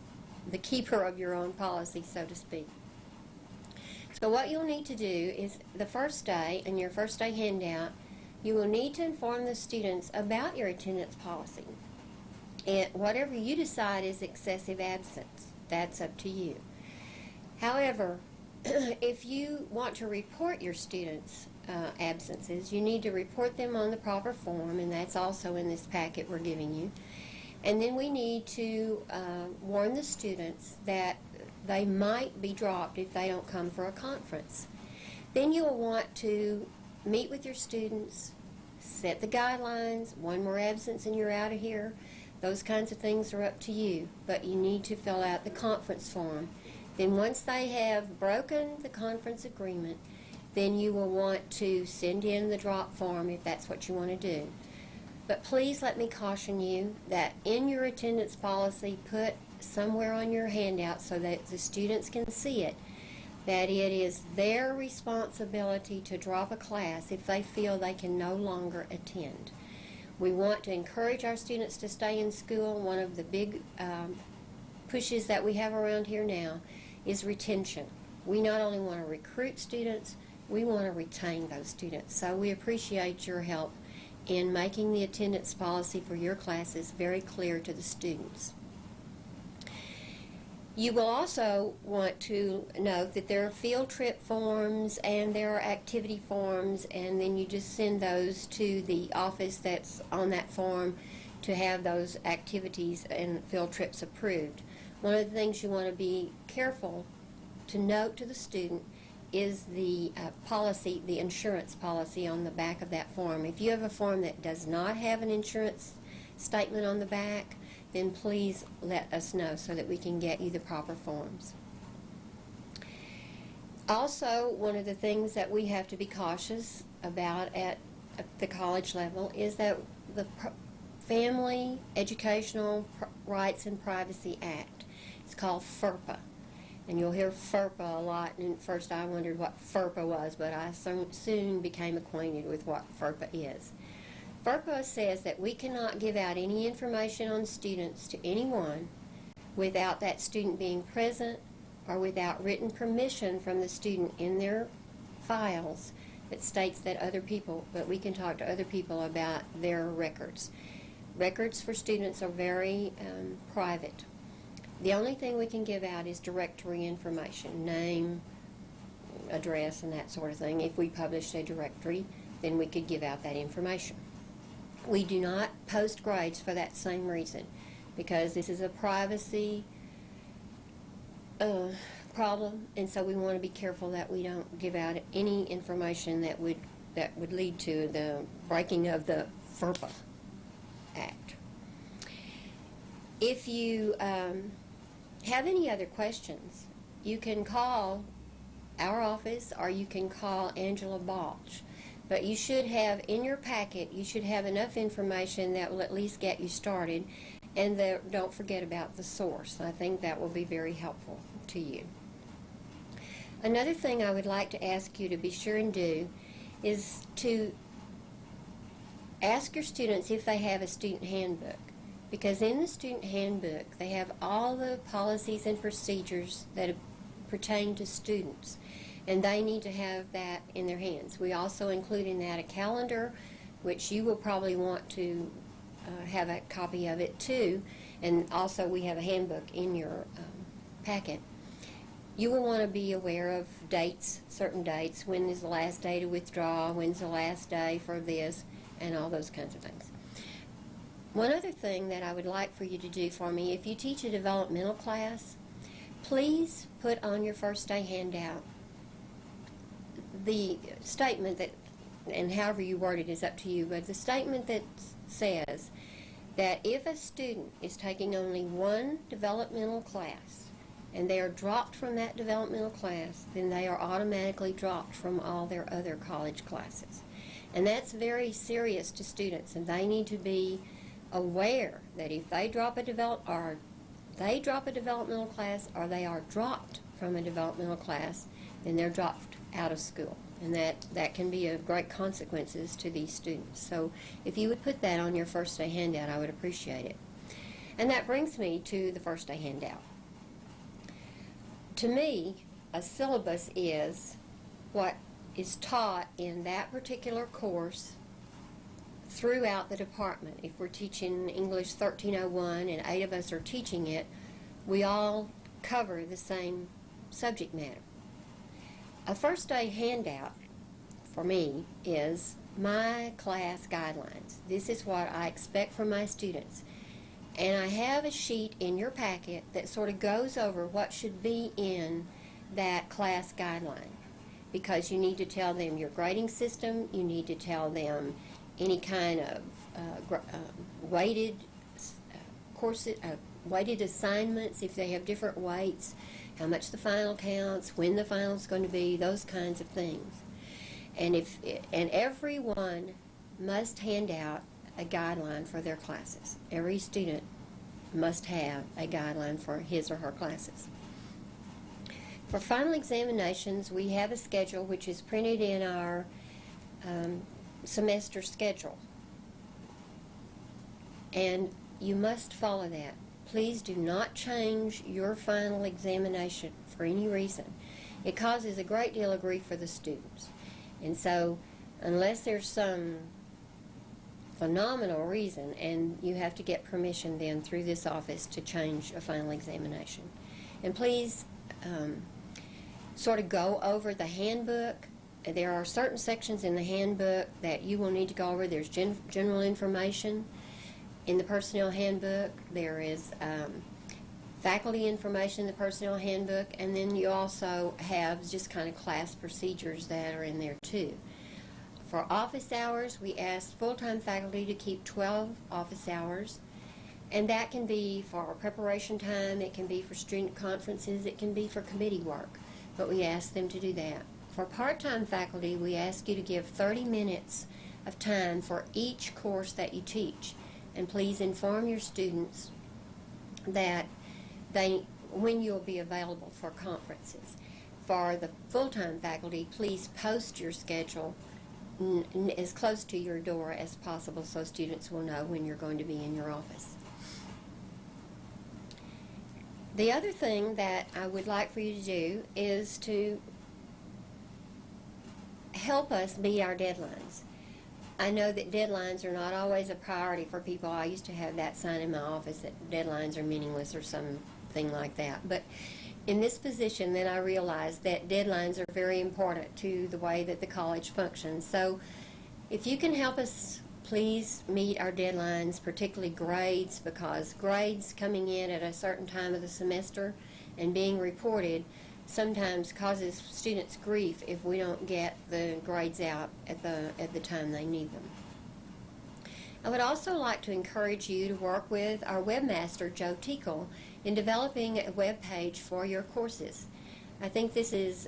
the keeper of your own policy, so to speak. So what you'll need to do is the first day, in your first day handout, you will need to inform the students about your attendance policy. And whatever you decide is excessive absence, that's up to you. However, if you want to report your students' absences, you need to report them on the proper form, and that's also in this packet we're giving you. And then we need to warn the students that they might be dropped if they don't come for a conference. Then you'll want to meet with your students, set the guidelines, one more absence and you're out of here. Those kinds of things are up to you, but you need to fill out the conference form. Then once they have broken the conference agreement, then you will want to send in the drop form if that's what you want to do. But please let me caution you that in your attendance policy, put somewhere on your handout so that the students can see it, that it is their responsibility to drop a class if they feel they can no longer attend. We want to encourage our students to stay in school. One of the big pushes that we have around here now is retention. We not only want to recruit students, we want to retain those students. So we appreciate your help in making the attendance policy for your classes very clear to the students. You will also want to note that there are field trip forms and there are activity forms, and then you just send those to the office that's on that form to have those activities and field trips approved. One of the things you want to be careful to note to the student is the policy, the insurance policy on the back of that form. If you have a form that does not have an insurance statement on the back, then please let us know so that we can get you the proper forms. Also, one of the things that we have to be cautious about at the college level is that the Family Educational Rights and Privacy Act, it's called FERPA. And you'll hear FERPA a lot, and at first I wondered what FERPA was, but I soon became acquainted with what FERPA is. FERPA says that we cannot give out any information on students to anyone without that student being present or without written permission from the student in their files that states that we can talk to other people about their records. Records for students are very private. The only thing we can give out is directory information, name, address, and that sort of thing. If we published a directory, then we could give out that information. We do not post grades for that same reason, because this is a privacy problem, and so we want to be careful that we don't give out any information that would lead to the breaking of the FERPA Act. If you have any other questions, you can call our office or you can call Angela Balch. But you should have in your packet, you should have enough information that will at least get you started. And don't forget about the source. I think that will be very helpful to you. Another thing I would like to ask you to be sure and do is to ask your students if they have a student handbook. Because in the student handbook, they have all the policies and procedures that pertain to students. And they need to have that in their hands. We also include in that a calendar, which you will probably want to have a copy of it too. And also we have a handbook in your packet. You will want to be aware of dates, certain dates, when is the last day to withdraw, when's the last day for this, and all those kinds of things. One other thing that I would like for you to do for me, if you teach a developmental class, please put on your first day handout the statement that, and however you word it is up to you, but the statement that says that if a student is taking only one developmental class and they are dropped from that developmental class, then they are automatically dropped from all their other college classes. And that's very serious to students, and they need to be aware that if they drop a developmental class or they are dropped from a developmental class, then they're dropped out of school. And that can be of great consequences to these students. So if you would put that on your first day handout, I would appreciate it. And that brings me to the first day handout. To me, a syllabus is what is taught in that particular course throughout the department. If we're teaching English 1301 and 8 of us are teaching it, we all cover the same subject matter. A first day handout for me is my class guidelines. This is what I expect from my students. And I have a sheet in your packet that sort of goes over what should be in that class guideline. Because you need to tell them your grading system, you need to tell them any kind of weighted courses, weighted assignments if they have different weights, how much the final counts, when the final is going to be, those kinds of things. And everyone must hand out a guideline for their classes. Every student must have a guideline for his or her classes. For final examinations, we have a schedule which is printed in our semester schedule. And you must follow that. Please do not change your final examination for any reason. It causes a great deal of grief for the students. And so, unless there's some phenomenal reason, and you have to get permission then through this office to change a final examination. And please sort of go over the handbook. There are certain sections in the handbook that you will need to go over. There's general information in the personnel handbook. There is faculty information in the personnel handbook, and then you also have just kind of class procedures that are in there too. For office hours, we ask full-time faculty to keep 12 office hours, and that can be for preparation time, it can be for student conferences, it can be for committee work, but we ask them to do that. For part-time faculty, we ask you to give 30 minutes of time for each course that you teach, and please inform your students that when you'll be available for conferences. For the full-time faculty, please post your schedule as close to your door as possible so students will know when you're going to be in your office. The other thing that I would like for you to do is to help us meet our deadlines. I know that deadlines are not always a priority for people. I used to have that sign in my office that deadlines are meaningless or something like that. But in this position, then I realized that deadlines are very important to the way that the college functions. So if you can help us, please meet our deadlines, particularly grades, because grades coming in at a certain time of the semester and being reported sometimes causes students grief if we don't get the grades out at the time they need them. I would also like to encourage you to work with our webmaster, Joe Tickle, in developing a web page for your courses. I think this is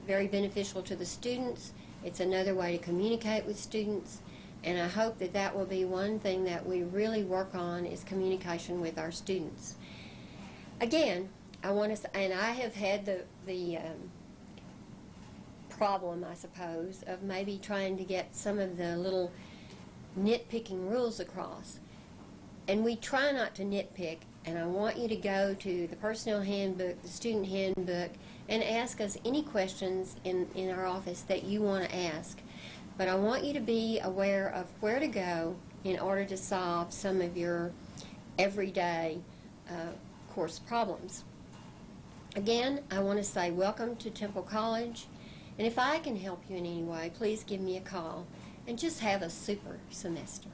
very beneficial to the students It's another way to communicate with students, and I hope that that will be one thing that we really work on is communication with our students. Again, I want to, and I have had the problem, I suppose, of maybe trying to get some of the little nitpicking rules across. And we try not to nitpick, and I want you to go to the personnel handbook, the student handbook, and ask us any questions in our office that you want to ask. But I want you to be aware of where to go in order to solve some of your everyday course problems. Again, I want to say welcome to Temple College, and if I can help you in any way, please give me a call, and just have a super semester.